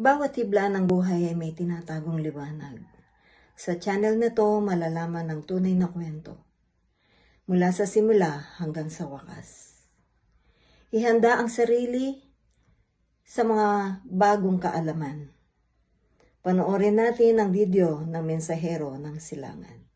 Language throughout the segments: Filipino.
Bawat hibla ng buhay ay may tinatagong liwanag. Sa channel na to, malalaman ang tunay na kwento. Mula sa simula hanggang sa wakas. Ihanda ang sarili sa mga bagong kaalaman. Panoorin natin ang video ng Mensahero ng Silangan.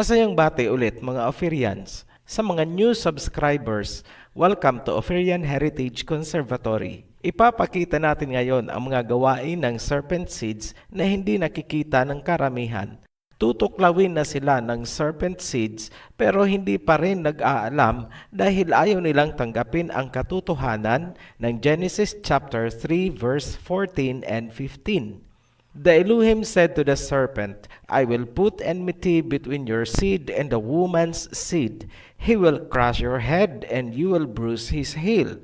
Masayang bati ulit mga Ophirians. Sa mga new subscribers, welcome to Ophirian Heritage Conservatory. Ipapakita natin ngayon ang mga gawain ng serpent seeds na hindi nakikita ng karamihan. Tutuklawin na sila ng serpent seeds pero hindi pa rin nag-aalam dahil ayaw nilang tanggapin ang katotohanan ng Genesis chapter 3 verse 14 and 15. The Elohim said to the serpent, I will put enmity between your seed and the woman's seed. He will crush your head and you will bruise his heel.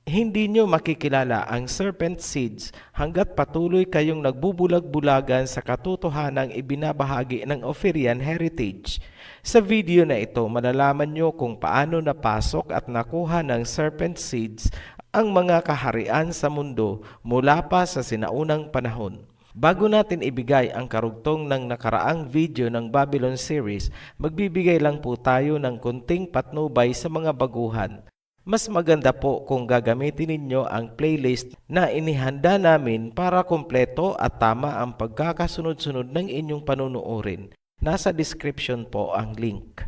Hindi nyo makikilala ang serpent seeds hanggat patuloy kayong nagbubulag-bulagan sa katotohanang ibinabahagi ng Ophirian Heritage. Sa video na ito, malalaman nyo kung paano napasok at nakuha ng serpent seeds ang mga kaharian sa mundo mula pa sa sinaunang panahon. Bago natin ibigay ang karugtong ng nakaraang video ng Babylon series, magbibigay lang po tayo ng kunting patnubay sa mga baguhan. Mas maganda po kung gagamitin ninyo ang playlist na inihanda namin para kumpleto at tama ang pagkakasunod-sunod ng inyong panunuorin. Nasa description po ang link.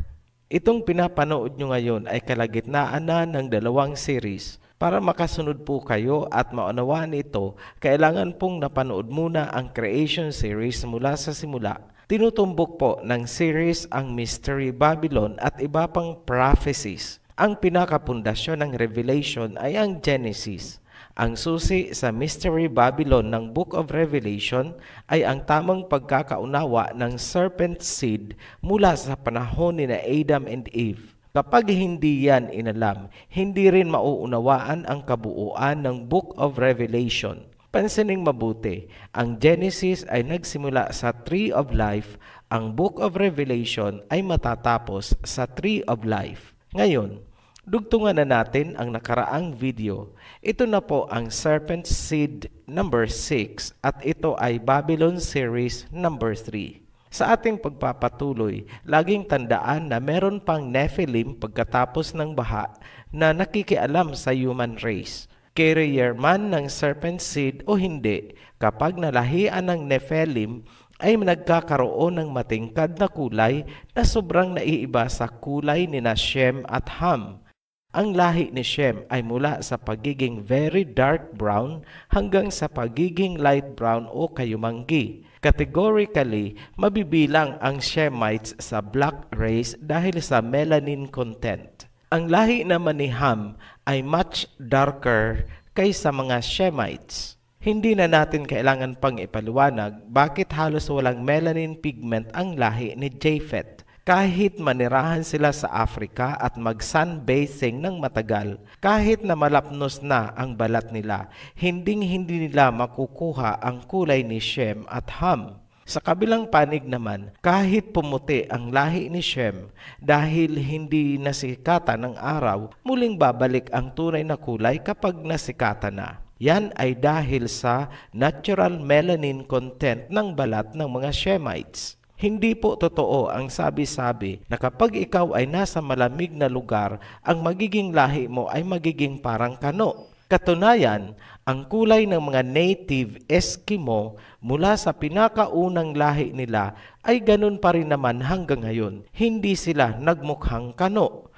Itong pinapanood nyo ngayon ay kalagitnaan na ng dalawang series. Para makasunod po kayo at maunawaan ito, kailangan pong napanood muna ang creation series mula sa simula. Tinutumbok po ng series ang Mystery Babylon at iba pang prophecies. Ang pinakapundasyon ng Revelation ay ang Genesis. Ang susi sa Mystery Babylon ng Book of Revelation ay ang tamang pagkakaunawa ng serpent seed mula sa panahon ni Adam and Eve. Kapag hindi yan inalam, hindi rin mauunawaan ang kabuuan ng Book of Revelation. Pansining mabuti, ang Genesis ay nagsimula sa Tree of Life, ang Book of Revelation ay matatapos sa Tree of Life. Ngayon, dugtungan na natin ang nakaraang video. Ito na po ang Serpent Seed number 6 at ito ay Babylon Series number 3. Sa ating pagpapatuloy, laging tandaan na meron pang Nephilim pagkatapos ng baha na nakikialam sa human race. Carrier man ng serpent seed o hindi, kapag nalahian ng Nephilim ay nagkakaroon ng matingkad na kulay na sobrang naiiba sa kulay ni Shem at Ham. Ang lahi ni Shem ay mula sa pagiging very dark brown hanggang sa pagiging light brown o kayumanggi. Categorically, mabibilang ang Shemites sa black race dahil sa melanin content. Ang lahi naman ni Ham ay much darker kaysa mga Shemites. Hindi na natin kailangan pang ipaliwanag bakit halos walang melanin pigment ang lahi ni Japheth. Kahit manirahan sila sa Africa at mag-sunbathing ng matagal, kahit na malapnos na ang balat nila, hindi nila makukuha ang kulay ni Shem at Ham. Sa kabilang panig naman, kahit pumuti ang lahi ni Shem, dahil hindi nasikatan ng araw, muling babalik ang tunay na kulay kapag nasikatan na. Yan ay dahil sa natural melanin content ng balat ng mga Shemites. Hindi po totoo ang sabi-sabi na kapag ikaw ay nasa malamig na lugar, ang magiging lahi mo ay magiging parang kano. Katunayan, ang kulay ng mga native Eskimo mula sa pinakaunang lahi nila ay ganun pa rin naman hanggang ngayon. Hindi sila nagmukhang kano.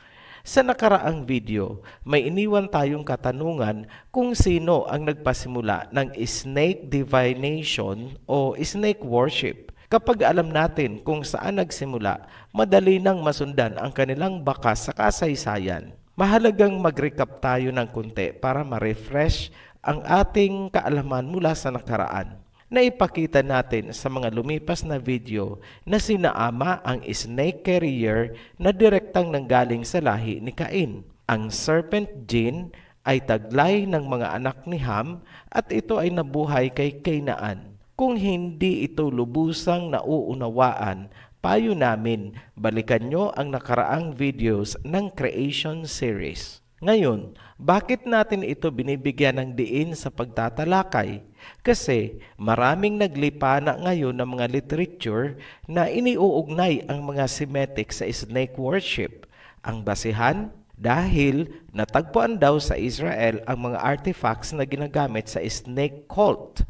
Sa nakaraang video, may iniwan tayong katanungan kung sino ang nagpasimula ng snake divination o snake worship. Kapag alam natin kung saan nagsimula, madali nang masundan ang kanilang bakas sa kasaysayan. Mahalagang mag-recap tayo ng kunti para ma-refresh ang ating kaalaman mula sa nakaraan. Naipakita natin sa mga lumipas na video na sina Ama ang snake carrier na direktang nanggaling sa lahi ni Cain. Ang serpent gene ay taglay ng mga anak ni Ham at ito ay nabuhay kay Cainaan. Kung hindi ito lubusang nauunawaan, payo namin balikan nyo ang nakaraang videos ng Creation Series. Ngayon, bakit natin ito binibigyan ng diin sa pagtatalakay? Kasi maraming naglipana ngayon ng mga literature na iniuugnay ang mga Semitic sa snake worship. Ang basihan, dahil natagpuan daw sa Israel ang mga artifacts na ginagamit sa snake cult.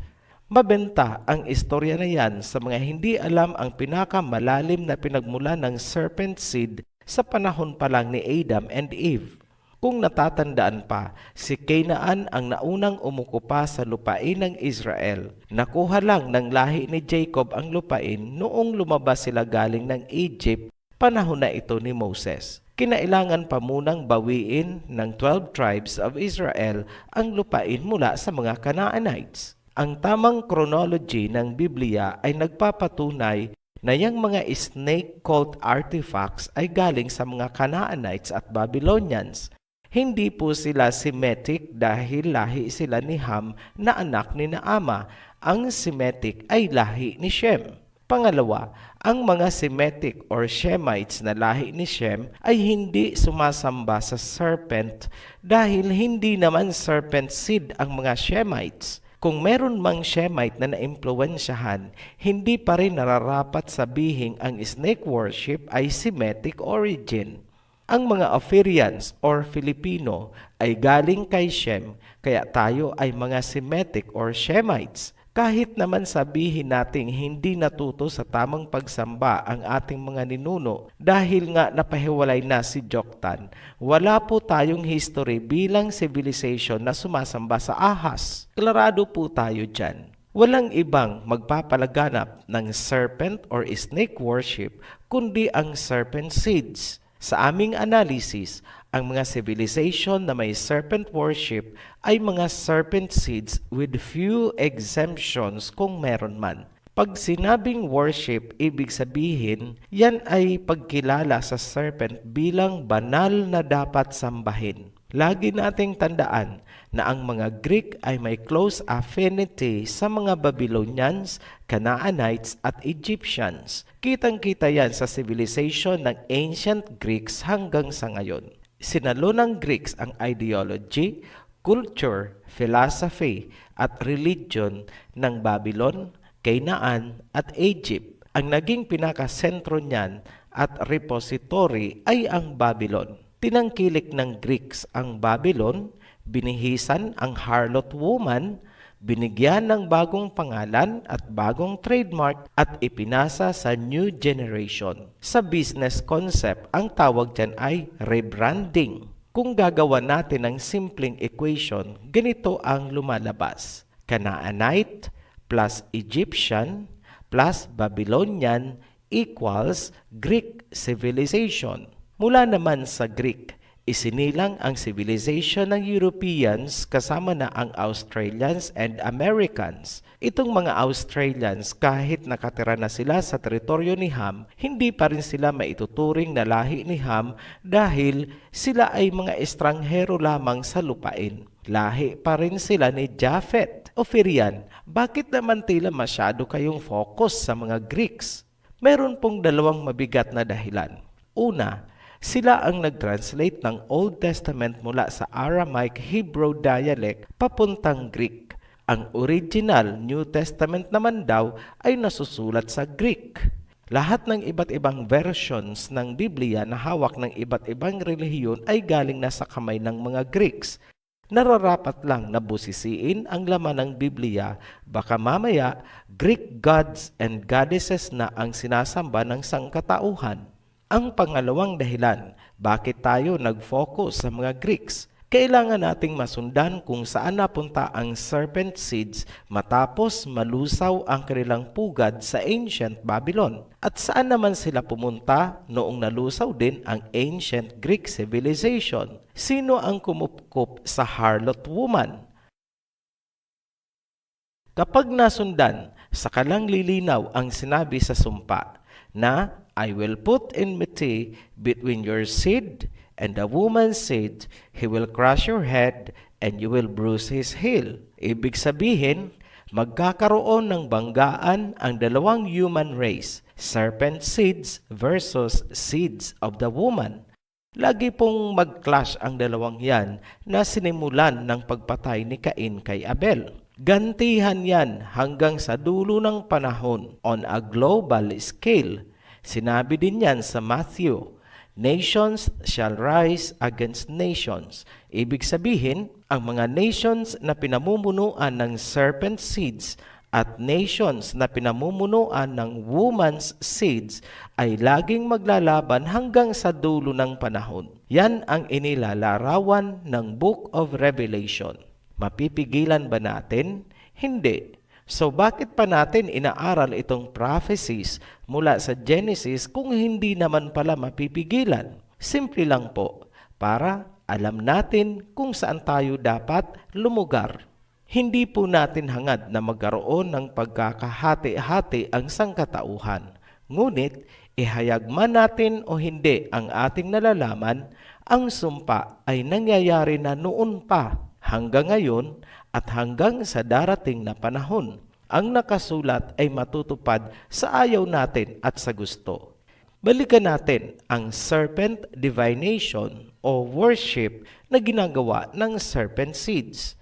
Mabenta ang istorya na yan sa mga hindi alam ang pinakamalalim na pinagmula ng serpent seed sa panahon pa lang ni Adam and Eve. Kung natatandaan pa, si Cainaan ang naunang umukupa sa lupain ng Israel. Nakuha lang ng lahi ni Jacob ang lupain noong lumabas sila galing ng Egypt, panahon na ito ni Moses. Kinailangan pa munang bawiin ng 12 tribes of Israel ang lupain mula sa mga Canaanites. Ang tamang chronology ng Biblia ay nagpapatunay na yung mga snake cult artifacts ay galing sa mga Canaanites at Babylonians. Hindi po sila Semitic dahil lahi sila ni Ham na anak ni Naama. Ang Semitic ay lahi ni Shem. Pangalawa, ang mga Semitic or Shemites na lahi ni Shem ay hindi sumasamba sa serpent dahil hindi naman serpent seed ang mga Shemites. Kung meron mang Shemite na naimpluwensyahan, hindi pa rin nararapat sabihing ang snake worship ay Semitic origin. Ang mga Afarians or Filipino ay galing kay Shem, kaya tayo ay mga Semitic or Shemites. Kahit naman sabihin nating hindi natuto sa tamang pagsamba ang ating mga ninuno dahil nga napahiwalay na si Joktan, wala po tayong history bilang civilization na sumasamba sa ahas. Klarado po tayo dyan. Walang ibang magpapalaganap ng serpent or snake worship kundi ang serpent seeds. Sa aming analysis, ang mga civilization na may serpent worship ay mga serpent seeds with few exemptions kung meron man. Pag sinabing worship, ibig sabihin, yan ay pagkilala sa serpent bilang banal na dapat sambahin. Lagi nating tandaan na ang mga Greek ay may close affinity sa mga Babylonians, Canaanites at Egyptians. Kitang-kita yan sa civilization ng ancient Greeks hanggang sa ngayon. Sinalo ng Greeks ang ideology, culture, philosophy at religion ng Babylon, Canaan at Egypt. Ang naging pinakasentro niyan at repository ay ang Babylon. Tinangkilik ng Greeks ang Babylon, binihisan ang harlot woman, binigyan ng bagong pangalan at bagong trademark at ipinasa sa new generation. Sa business concept, ang tawag dyan ay rebranding. Kung gagawa natin ng simpleng equation, ganito ang lumalabas. Canaanite plus Egyptian plus Babylonian equals Greek civilization. Mula naman sa Greek, isinilang ang civilization ng Europeans kasama na ang Australians and Americans. Itong mga Australians, kahit nakatira na sila sa teritoryo ni Ham, hindi pa rin sila maituturing na lahi ni Ham dahil sila ay mga estranghero lamang sa lupain. Lahi pa rin sila ni Japhet. Ophirian, bakit naman tila masyado kayong focus sa mga Greeks? Meron pong dalawang mabigat na dahilan. Una, sila ang nag-translate ng Old Testament mula sa Aramaic Hebrew dialect papuntang Greek. Ang original New Testament naman daw ay nasusulat sa Greek. Lahat ng iba't ibang versions ng Biblia na hawak ng iba't ibang relihiyon ay galing na sa kamay ng mga Greeks. Nararapat lang na busisiin ang laman ng Biblia, baka mamaya Greek gods and goddesses na ang sinasamba ng sangkatauhan. Ang pangalawang dahilan, bakit tayo nag-focus sa mga Greeks? Kailangan nating masundan kung saan napunta ang serpent seeds matapos malusaw ang kanilang pugad sa ancient Babylon. At saan naman sila pumunta noong nalusaw din ang ancient Greek civilization? Sino ang kumupkup sa harlot woman? Kapag nasundan, sakalang lilinaw ang sinabi sa sumpa na I will put enmity between your seed and the woman's seed, he will crush your head, and you will bruise his heel. Ibig sabihin, magkakaroon ng banggaan ang dalawang human race, serpent seeds versus seeds of the woman. Lagi pong mag-clash ang dalawang yan na sinimulan ng pagpatay ni Cain kay Abel. Gantihan yan hanggang sa dulo ng panahon on a global scale. Sinabi din yan sa Matthew, nations shall rise against nations. Ibig sabihin, ang mga nations na pinamumunuan ng serpent seeds at nations na pinamumunuan ng woman's seeds ay laging maglalaban hanggang sa dulo ng panahon. Yan ang inilalarawan ng Book of Revelation. Mapipigilan ba natin? Hindi. So bakit pa natin inaaral itong prophecies mula sa Genesis kung hindi naman pala mapipigilan? Simple lang po, para alam natin kung saan tayo dapat lumugar. Hindi po natin hangad na magkaroon ng pagkakahati-hati ang sangkatauhan. Ngunit, ihayag man natin o hindi ang ating nalalaman, ang sumpa ay nangyayari na noon pa hanggang ngayon at hanggang sa darating na panahon. Ang nakasulat ay matutupad sa ayaw natin at sa gusto. Balikan natin ang serpent divination o worship na ginagawa ng serpent seeds.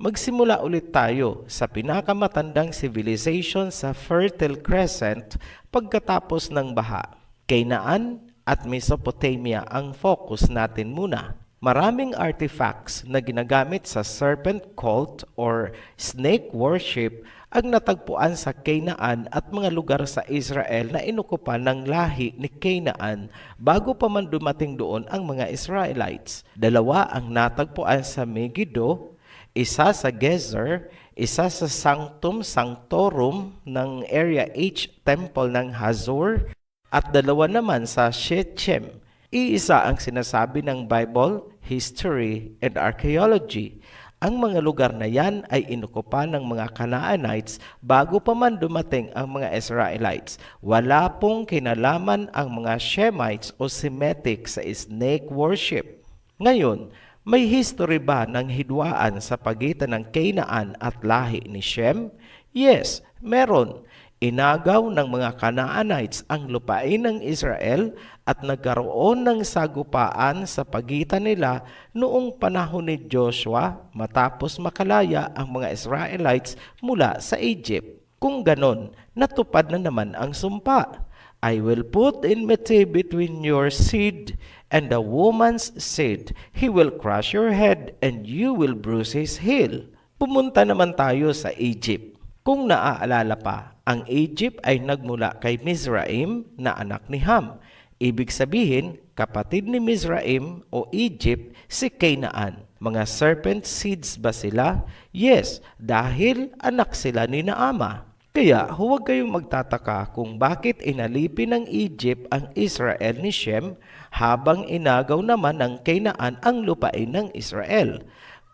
Magsimula ulit tayo sa pinakamatandang civilization sa Fertile Crescent pagkatapos ng baha. Canaan at Mesopotamia ang focus natin muna. Maraming artifacts na ginagamit sa serpent cult or snake worship ang natagpuan sa Canaan at mga lugar sa Israel na inukupan ng lahi ni Canaan bago pa man dumating doon ang mga Israelites. Dalawa ang natagpuan sa Megiddo, isa sa Gezer, isa sa Sanctum Sanctorum ng Area H Temple ng Hazor, at dalawa naman sa Shechem. Iisa ang sinasabi ng Bible, History, and Archaeology. Ang mga lugar na yan ay inukupan ng mga Canaanites bago pa man dumating ang mga Israelites. Wala pong kinalaman ang mga Shemites o Semitic sa snake worship. Ngayon, may history ba ng hidwaan sa pagitan ng Canaan at lahi ni Shem? Yes, meron. Inagaw ng mga Canaanites ang lupain ng Israel at nagkaroon ng sagupaan sa pagitan nila noong panahon ni Joshua matapos makalaya ang mga Israelites mula sa Egypt. Kung ganon, natupad na naman ang sumpa. I will put enmity between your seed and the woman's seed. He will crush your head and you will bruise his heel. Pumunta naman tayo sa Egypt. Kung naaalala pa, ang Egypt ay nagmula kay Mizraim na anak ni Ham. Ibig sabihin, kapatid ni Mizraim o Egypt si Canaan. Mga serpent seeds ba sila? Yes, dahil anak sila ni Naama. Kaya huwag kayong magtataka kung bakit inalipin ng Egypt ang Israel ni Shem habang inagaw naman ng Canaan ang lupain ng Israel.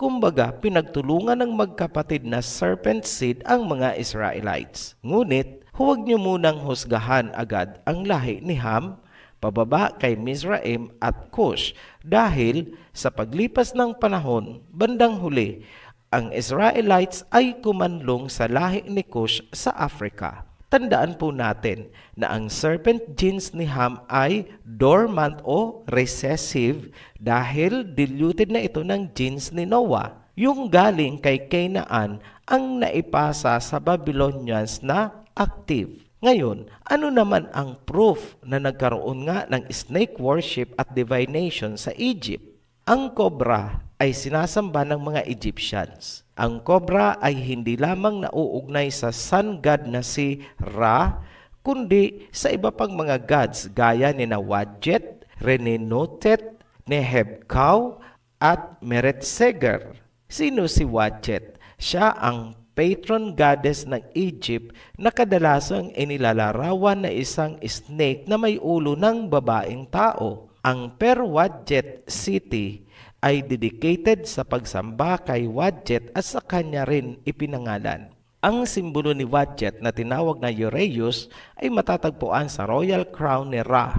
Kumbaga, pinagtulungan ng magkapatid na serpent seed ang mga Israelites. Ngunit, huwag niyo munang husgahan agad ang lahi ni Ham, pababa kay Mizraim at Cush dahil sa paglipas ng panahon, bandang huli, ang Israelites ay kumanlong sa lahi ni Cush sa Africa. Tandaan po natin na ang serpent genes ni Ham ay dormant o recessive dahil diluted na ito ng genes ni Noah. Yung galing kay Canaan ang naipasa sa Babylonians na active. Ngayon, ano naman ang proof na nagkaroon nga ng snake worship at divination sa Egypt? Ang cobra ay sinasamba ng mga Egyptians. Ang cobra ay hindi lamang nauugnay sa sun god na si Ra, kundi sa iba pang mga gods gaya ni Wadjet, Renenotet, Nehebkau, at Meretseger. Sino si Wadjet? Siya ang patron goddess ng Egypt na kadalasang inilalarawan na isang snake na may ulo ng babaeng tao. Ang Per-Wadjet City ay dedicated sa pagsamba kay Wadjet at sa kanya rin ipinangalan. Ang simbolo ni Wadjet na tinawag na Ureus ay matatagpuan sa royal crown ni Ra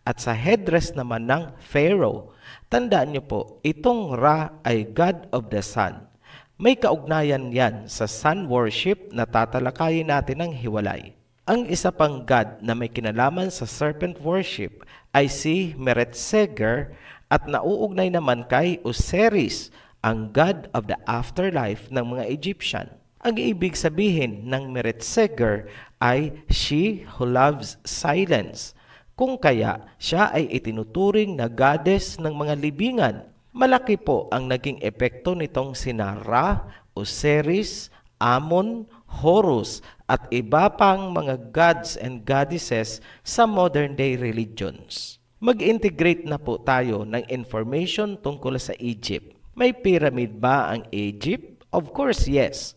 at sa headdress naman ng Pharaoh. Tandaan niyo po, itong Ra ay God of the Sun. May kaugnayan yan sa sun worship na tatalakayin natin ng hiwalay. Ang isa pang god na may kinalaman sa serpent worship ay si Meretseger at nauugnay naman kay Osiris, ang god of the afterlife ng mga Egyptian. Ang ibig sabihin ng Meretseger ay she who loves silence, kung kaya siya ay itinuturing na goddess ng mga libingan. Malaki po ang naging epekto nitong sina Ra, Osiris, Amon, Horus at iba pang mga gods and goddesses sa modern day religions. Mag-integrate na po tayo ng information tungkol sa Egypt. May pyramid ba ang Egypt? Of course, yes.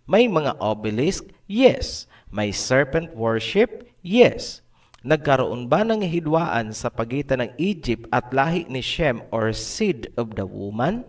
May mga obelisk? Yes. May serpent worship? Yes. Nagkaroon ba ng hidwaan sa pagitan ng Egypt at lahi ni Shem or seed of the woman?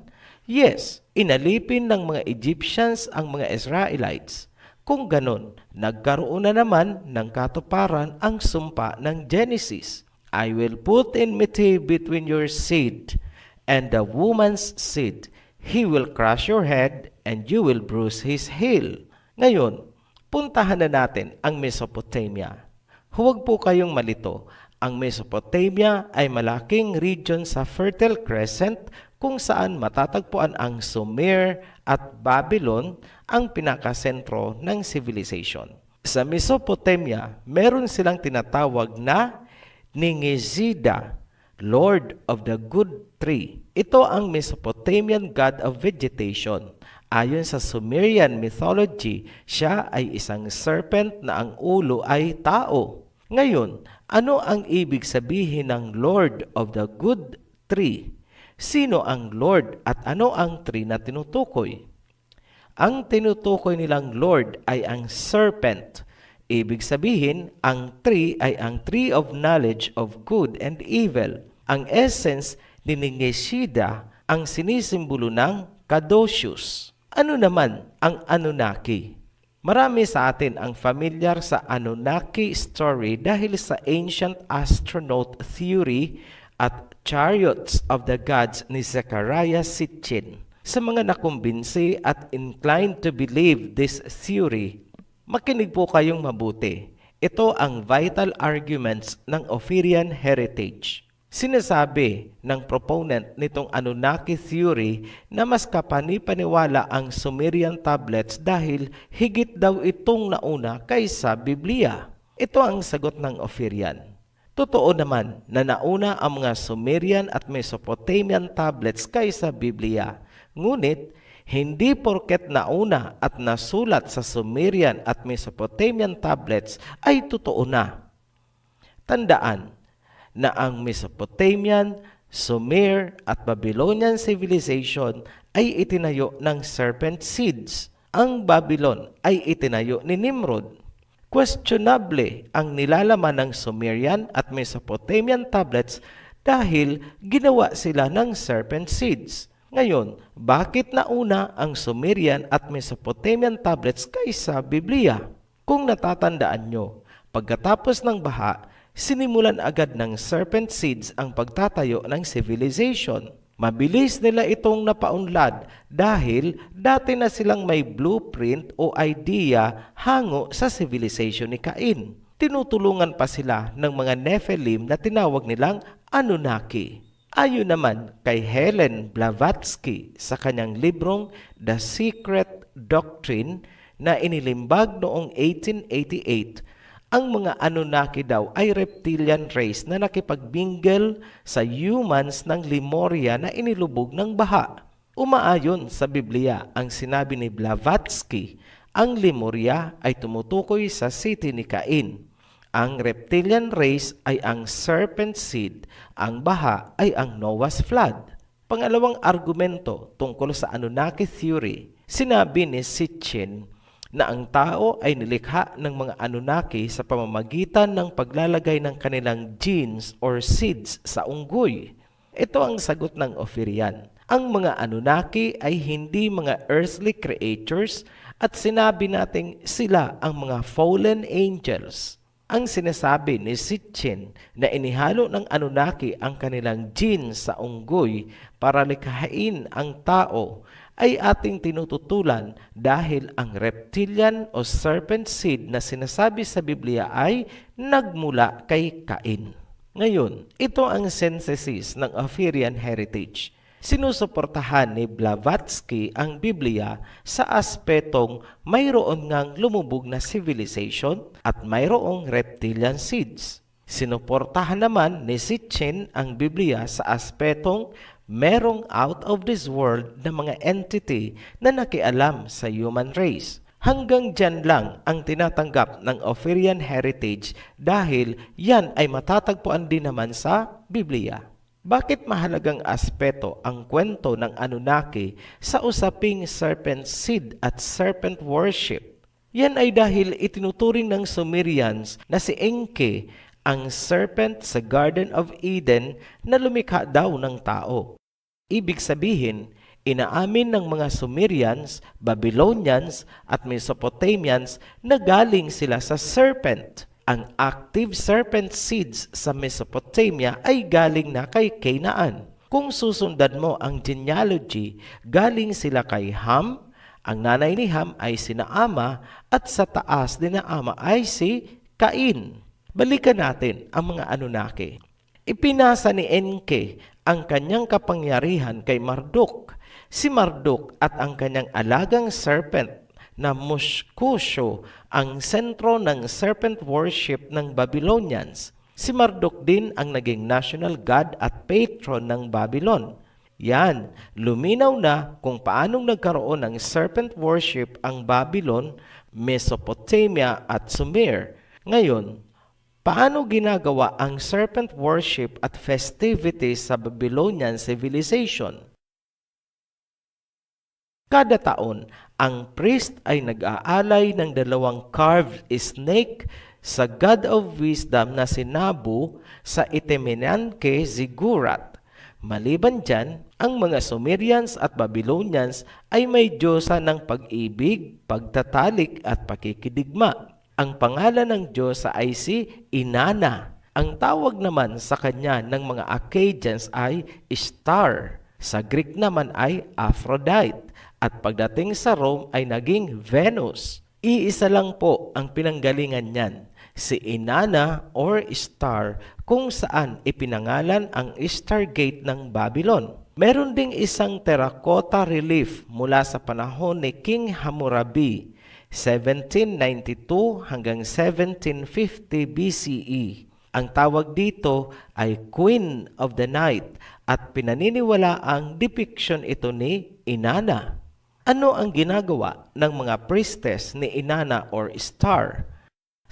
Yes. Inalipin ng mga Egyptians ang mga Israelites. Kung ganon, nagkaroon na naman ng katuparan ang sumpa ng Genesis. I will put enmity between your seed and the woman's seed. He will crush your head and you will bruise his heel. Ngayon, puntahan na natin ang Mesopotamia. Huwag po kayong malito. Ang Mesopotamia ay malaking region sa Fertile Crescent kung saan matatagpuan ang Sumer at Babylon, ang pinakasentro ng civilization. Sa Mesopotamia, meron silang tinatawag na Ningizida, Lord of the Good Tree. Ito ang Mesopotamian god of vegetation. Ayon sa Sumerian mythology, siya ay isang serpent na ang ulo ay tao. Ngayon, ano ang ibig sabihin ng Lord of the Good Tree? Sino ang Lord at ano ang tree na tinutukoy? Ang tinutukoy nilang Lord ay ang serpent. Ibig sabihin, ang tree ay ang tree of knowledge of good and evil. Ang essence ni Ningishida ang sinisimbolo ng Caduceus. Ano naman ang Anunnaki? Marami sa atin ang familiar sa Anunnaki story dahil sa ancient astronaut theory at chariots of the gods ni Zecharia Sitchin. Sa mga nakumbinsi at inclined to believe this theory, makinig po kayong mabuti. Ito ang vital arguments ng Ophirian heritage. Sinasabi ng proponent nitong Anunnaki theory na mas kapanipaniwala ang Sumerian tablets dahil higit daw itong nauna kaysa Biblia. Ito ang sagot ng Ophirian. Totoo naman na nauna ang mga Sumerian at Mesopotamian tablets kaysa Biblia. Ngunit, hindi porket nauna at nasulat sa Sumerian at Mesopotamian tablets ay totoo na. Tandaan na ang Mesopotamian, Sumer at Babylonian civilization ay itinayo ng serpent seeds. Ang Babylon ay itinayo ni Nimrod. Questionable ang nilalaman ng Sumerian at Mesopotamian tablets dahil ginawa sila ng serpent seeds. Ngayon, bakit nauna ang Sumerian at Mesopotamian tablets kaysa Biblia? Kung natatandaan nyo, pagkatapos ng baha, sinimulan agad ng serpent seeds ang pagtatayo ng civilization. Mabilis nila itong napaunlad dahil dati na silang may blueprint o idea hango sa civilization ni Cain. Tinutulungan pa sila ng mga Nephilim na tinawag nilang Anunnaki. Ayon naman kay Helen Blavatsky sa kanyang librong The Secret Doctrine na inilimbag noong 1888, Ang mga Anunnaki daw ay reptilian race na nakipagmingle sa humans ng Lemuria na inilubog ng baha. Umaayon sa Biblia ang sinabi ni Blavatsky, ang Lemuria ay tumutukoy sa city ni Cain. Ang reptilian race ay ang serpent seed, ang baha ay ang Noah's flood. Pangalawang argumento tungkol sa Anunnaki theory, sinabi ni Sitchin na ang tao ay nilikha ng mga Anunnaki sa pamamagitan ng paglalagay ng kanilang genes or seeds sa unggoy. Ito ang sagot ng Ophirian. Ang mga Anunnaki ay hindi mga earthly creatures at sinabi nating sila ang mga fallen angels. Ang sinasabi ni Sitchin na inihalo ng Anunnaki ang kanilang genes sa unggoy para likhain ang tao ay ating tinututulan dahil ang reptilian o serpent seed na sinasabi sa Biblia ay nagmula kay Cain. Ngayon, ito ang synthesis ng Ophirian heritage. Sinusuportahan ni Blavatsky ang Biblia sa aspetong mayroon ngang lumubog na civilization at mayroong reptilian seeds. Sinuportahan naman ni Sitchin ang Biblia sa aspetong merong out of this world na mga entity na nakialam sa human race. Hanggang dyan lang ang tinatanggap ng Ophirian heritage dahil yan ay matatagpuan din naman sa Biblia. Bakit mahalagang aspeto ang kwento ng Anunnaki sa usaping serpent seed at serpent worship? Yan ay dahil itinuturing ng Sumerians na si Enki ang serpent sa Garden of Eden na lumikha daw ng tao. Ibig sabihin, inaamin ng mga Sumerians, Babylonians at Mesopotamians na galing sila sa serpent. Ang active serpent seeds sa Mesopotamia ay galing na kay Canaan. Kung susundan mo ang genealogy, galing sila kay Ham, ang nanay ni Ham ay sina Ama at sa taas din na Ama ay si Cain. Balikan natin ang mga Anunnaki. Ipinasa ni Enki ang kanyang kapangyarihan kay Marduk. Si Marduk at ang kanyang alagang serpent na Muskusyo ang sentro ng serpent worship ng Babylonians. Si Marduk din ang naging national god at patron ng Babylon. Yan, luminaw na kung paanong nagkaroon ng serpent worship ang Babylon, Mesopotamia at Sumer. Ngayon, paano ginagawa ang serpent worship at festivities sa Babylonian civilization? Kada taon, ang priest ay nag-aalay ng 2 carved snake sa god of wisdom na si Nabu sa Itemenanke Ziggurat. Maliban dyan, ang mga Sumerians at Babylonians ay may diyosa ng pag-ibig, pagtatalik at pakikidigma. Ang pangalan ng diyosa ay si Inanna. Ang tawag naman sa kanya ng mga Akkadians ay Ishtar. Sa Greek naman ay Aphrodite. At pagdating sa Rome ay naging Venus. Iisa lang po ang pinanggalingan niyan, si Inanna or Ishtar, kung saan ipinangalan ang Ishtar Gate ng Babylon. Meron ding isang terracotta relief mula sa panahon ni King Hammurabi, 1792 hanggang 1750 BCE. Ang tawag dito ay Queen of the Night at pinaniniwala ang depiction ito ni Inanna. Ano ang ginagawa ng mga priestess ni Inanna or Ishtar?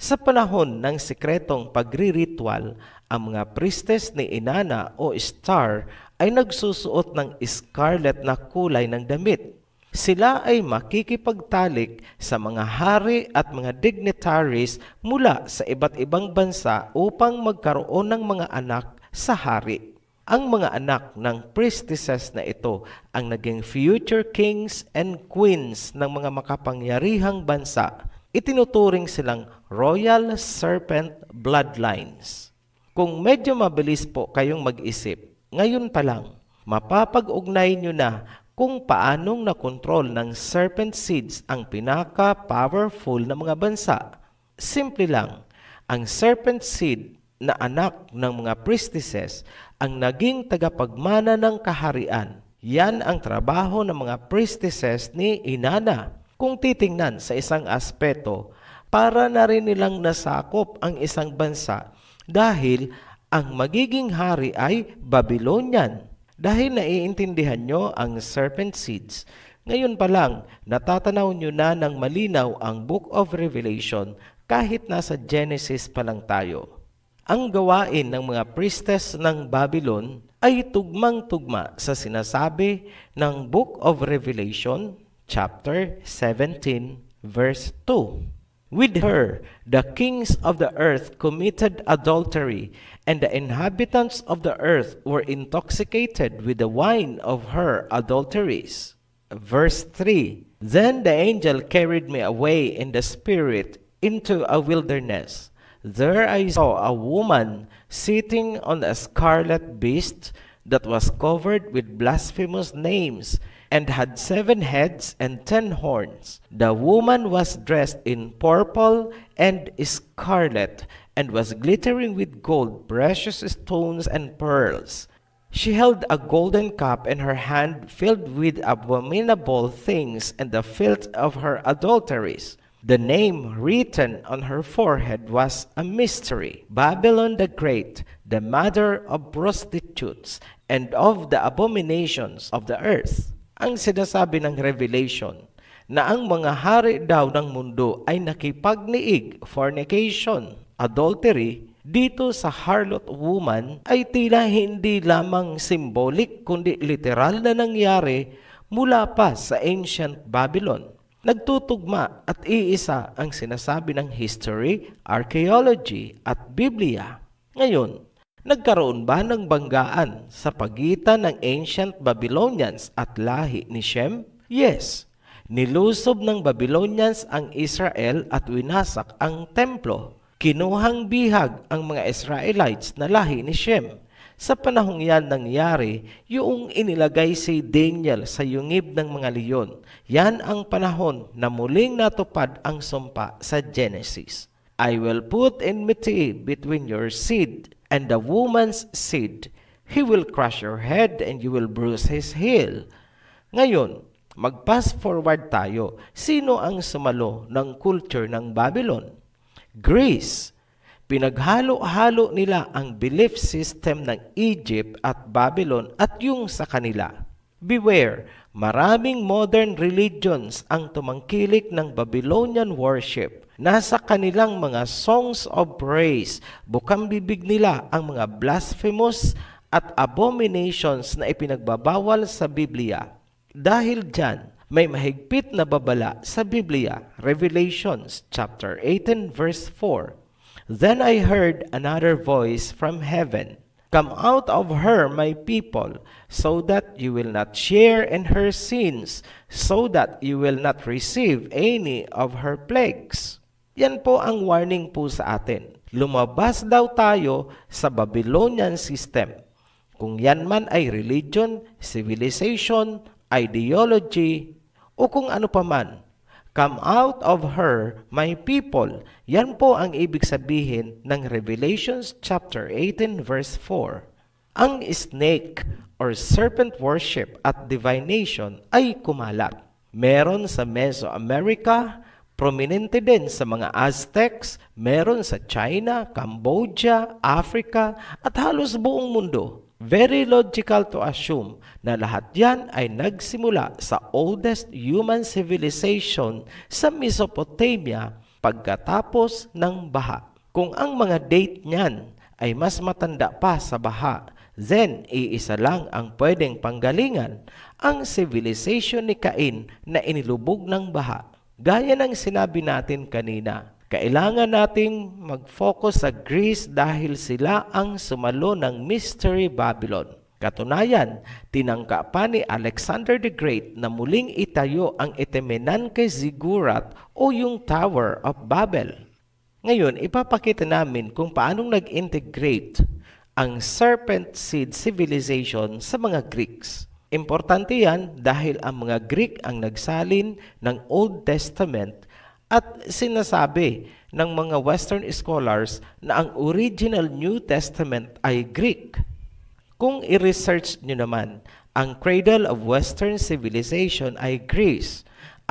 Sa panahon ng sikretong pagriritual, ang mga priestess ni Inanna o Ishtar ay nagsusuot ng scarlet na kulay ng damit. Sila ay makikipagtalik sa mga hari at mga dignitaries mula sa iba't ibang bansa upang magkaroon ng mga anak sa hari. Ang mga anak ng priestesses na ito ang naging future kings and queens ng mga makapangyarihang bansa. Itinuturing silang royal serpent bloodlines. Kung medyo mabilis po kayong mag-isip, ngayon pa lang, mapapag-ugnay nyo na kung paanong nakontrol ng serpent seeds ang pinaka-powerful na mga bansa. Simple lang, ang serpent seed na anak ng mga priestesses ang naging tagapagmana ng kaharian. Yan ang trabaho ng mga priestesses ni Inanna. Kung titingnan sa isang aspeto, para na rin nilang nasakop ang isang bansa dahil ang magiging hari ay Babylonian. Dahil naiintindihan nyo ang serpent seeds, ngayon pa lang natatanaw nyo na ng malinaw ang Book of Revelation kahit nasa Genesis pa lang tayo. Ang gawain ng mga priestess ng Babylon ay tugmang-tugma sa sinasabi ng Book of Revelation, chapter 17, verse 2. With her, the kings of the earth committed adultery, and the inhabitants of the earth were intoxicated with the wine of her adulteries. Verse 3. Then the angel carried me away in the spirit into a wilderness. There I saw a woman sitting on a scarlet beast that was covered with blasphemous names and had 7 heads and 10 horns. The woman was dressed in purple and scarlet and was glittering with gold, precious stones, and pearls. She held a golden cup in her hand filled with abominable things and the filth of her adulteries. The name written on her forehead was a mystery, Babylon the Great, the mother of prostitutes and of the abominations of the earth. Ang sinasabi ng Revelation na ang mga hari daw ng mundo ay nakipagniig, fornication, adultery, dito sa harlot woman ay tila hindi lamang symbolic kundi literal na nangyari mula pa sa ancient Babylon. Nagtutugma at iisa ang sinasabi ng history, archaeology at Biblia. Ngayon, nagkaroon ba ng banggaan sa pagitan ng ancient Babylonians at lahi ni Shem? Yes. Nilusob ng Babylonians ang Israel at winasak ang templo. Kinuhang bihag ang mga Israelites na lahi ni Shem. Sa panahong yan nangyari, yung inilagay si Daniel sa yungib ng mga leon. Yan ang panahon na muling natupad ang sumpa sa Genesis. I will put enmity between your seed and the woman's seed. He will crush your head and you will bruise his heel. Ngayon, mag-pass forward tayo. Sino ang sumalo ng culture ng Babylon? Greece. Pinaghalo-halo nila ang belief system ng Egypt at Babylon at yung sa kanila. Beware, maraming modern religions ang tumangkilik ng Babylonian worship. Nasa kanilang mga songs of praise, bukang bibig nila ang mga blasphemous at abominations na ipinagbabawal sa Biblia. Dahil dyan, may mahigpit na babala sa Biblia, Revelations chapter 18 verse 4. Then I heard another voice from heaven, Come out of her, my people, so that you will not share in her sins, so that you will not receive any of her plagues. Yan po ang warning po sa atin. Lumabas daw tayo sa Babylonian system. Kung yan man ay religion, civilization, ideology, o kung ano pa man. Come out of her, my people. Yan po ang ibig sabihin ng Revelations chapter 18 verse 4. Ang snake or serpent worship at divination ay kumalat. Meron sa Mesoamerica, prominente din sa mga Aztecs, meron sa China, Cambodia, Africa, at halos buong mundo. Very logical to assume na lahat yan ay nagsimula sa oldest human civilization sa Mesopotamia pagkatapos ng baha. Kung ang mga date niyan ay mas matanda pa sa baha, then iisa lang ang pwedeng panggalingan, ang civilization ni Cain na inilubog ng baha. Gaya ng sinabi natin kanina, kailangan nating mag-focus sa Greece dahil sila ang sumalo ng Mystery Babylon. Katunayan, tinangka pa ni Alexander the Great na muling itayo ang Etemenanke Ziggurat o yung Tower of Babel. Ngayon, ipapakita namin kung paanong nag-integrate ang Serpent Seed Civilization sa mga Greeks. Importante yan dahil ang mga Greek ang nagsalin ng Old Testament at sinasabi ng mga Western scholars na ang original New Testament ay Greek. Kung i-research nyo naman, ang cradle of Western civilization ay Greece.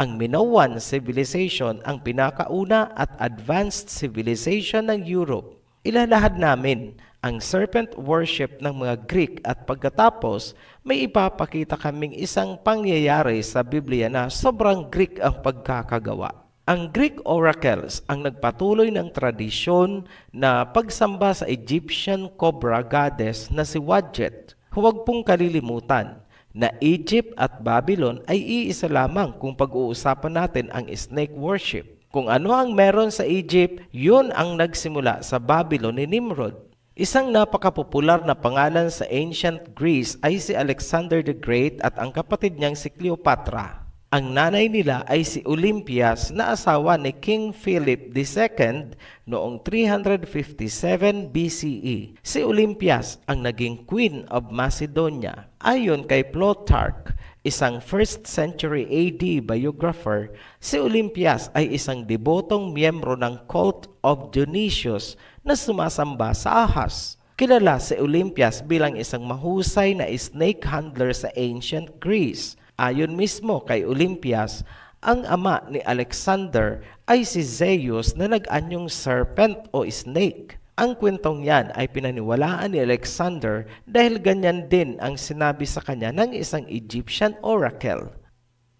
Ang Minoan civilization ang pinakauna at advanced civilization ng Europe. Ilalahad namin ang serpent worship ng mga Greek at pagkatapos may ipapakita kaming isang pangyayari sa Biblia na sobrang Greek ang pagkakagawa. Ang Greek oracles ang nagpatuloy ng tradisyon na pagsamba sa Egyptian cobra goddess na si Wadjet. Huwag pong kalilimutan na Egypt at Babylon ay iisa lamang kung pag-uusapan natin ang snake worship. Kung ano ang meron sa Egypt, yun ang nagsimula sa Babylon ni Nimrod. Isang napakapopular na pangalan sa ancient Greece ay si Alexander the Great at ang kapatid niyang si Cleopatra. Ang nanay nila ay si Olympias na asawa ni King Philip II noong 357 BCE. Si Olympias ang naging Queen of Macedonia. Ayon kay Plutarch, isang 1st century AD biographer, si Olympias ay isang debotong miyembro ng cult of Dionysius na sumasamba sa ahas. Kilala si Olympias bilang isang mahusay na snake handler sa ancient Greece. Ayon mismo kay Olympias, ang ama ni Alexander ay si Zeus na nag-anyong serpent o snake. Ang kwentong yan ay pinaniwalaan ni Alexander dahil ganyan din ang sinabi sa kanya ng isang Egyptian oracle.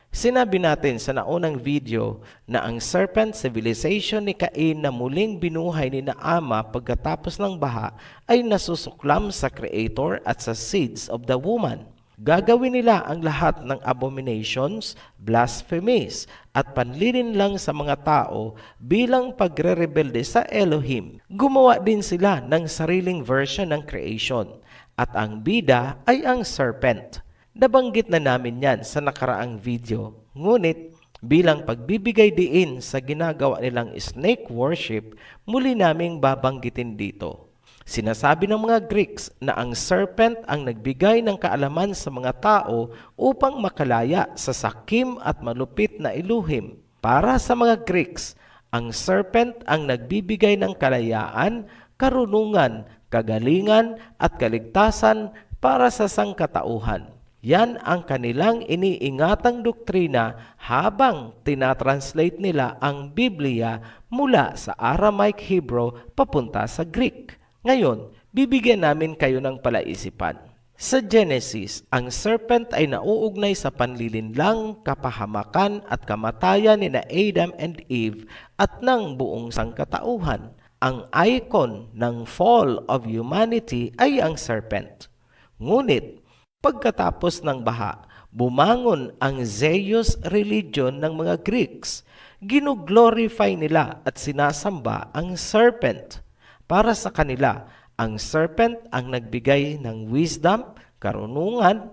Sinabi natin sa naunang video na ang serpent civilization ni Cain na muling binuhay ni Ama pagkatapos ng baha ay nasusuklam sa Creator at sa seeds of the woman. Gagawin nila ang lahat ng abominations, blasphemies, at panlilinlang sa mga tao bilang pagre-rebelde sa Elohim. Gumawa din sila ng sariling version ng creation, at ang bida ay ang serpent. Nabanggit na namin yan sa nakaraang video, ngunit bilang pagbibigay diin sa ginagawa nilang snake worship, muli naming babanggitin dito. Sinasabi ng mga Greeks na ang serpent ang nagbigay ng kaalaman sa mga tao upang makalaya sa sakim at malupit na iluhim. Para sa mga Greeks, ang serpent ang nagbibigay ng kalayaan, karunungan, kagalingan at kaligtasan para sa sangkatauhan. Yan ang kanilang iniingatang doktrina habang tinatranslate nila ang Biblia mula sa Aramaic Hebrew papunta sa Greek. Ngayon, bibigyan namin kayo ng palaisipan. Sa Genesis, ang serpent ay nauugnay sa panlilinlang, kapahamakan at kamatayan ni Adam and Eve at ng buong sangkatauhan. Ang icon ng fall of humanity ay ang serpent. Ngunit, pagkatapos ng baha, bumangon ang Zeus religion ng mga Greeks. Ginoglorify nila at sinasamba ang serpent. Para sa kanila, ang serpent ang nagbigay ng wisdom, karunungan,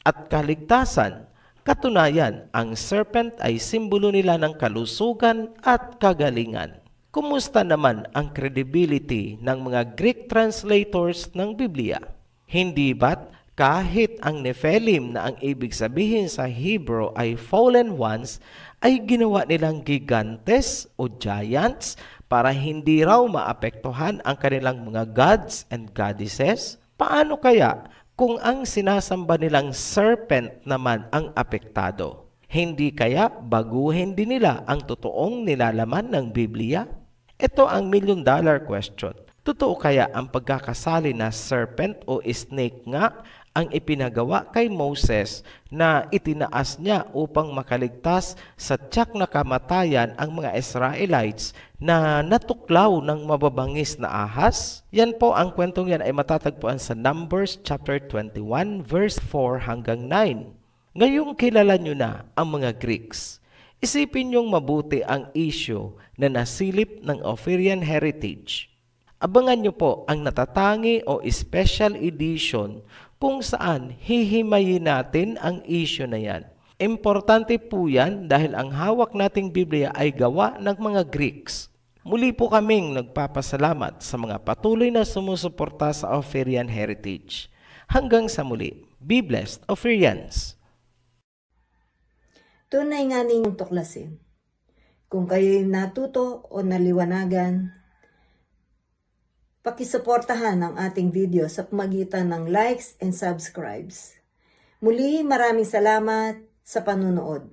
at kaligtasan. Katunayan, ang serpent ay simbolo nila ng kalusugan at kagalingan. Kumusta naman ang credibility ng mga Greek translators ng Biblia? Hindi ba't kahit ang Nephilim na ang ibig sabihin sa Hebrew ay fallen ones, ay ginawa nilang gigantes o giants para hindi raw maapektuhan ang kanilang mga gods and goddesses? Paano kaya kung ang sinasamba nilang serpent naman ang apektado? Hindi kaya baguhin din nila ang totoong nilalaman ng Biblia? Ito ang $1,000,000 question. Totoo kaya ang pagkakasali na serpent o snake nga ang ipinagawa kay Moses na itinaas niya upang makaligtas sa tiyak na kamatayan ang mga Israelites na natuklaw ng mababangis na ahas? Yan po, ang kwentong yan ay matatagpuan sa Numbers chapter 21 verse 4 hanggang 9. Ngayong kilala nyo na ang mga Greeks, isipin nyong mabuti ang issue na nasilip ng Ophirian heritage. Abangan nyo po ang natatangi o special edition kung saan hihimayin natin ang issue na yan. Importante po yan dahil ang hawak nating Biblia ay gawa ng mga Greeks. Muli po kaming nagpapasalamat sa mga patuloy na sumusuporta sa Ophirian Heritage. Hanggang sa muli, be blessed, Ophirians! Tunay nga ninyong tuklasin. Kung kayo'y natuto o naliwanagan, pakisuportahan ang ating video sa pamagitan ng likes and subscribes. Muli, maraming salamat sa panunood.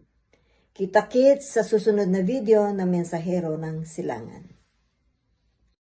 Kita-kits sa susunod na video na Mensahero ng Silangan.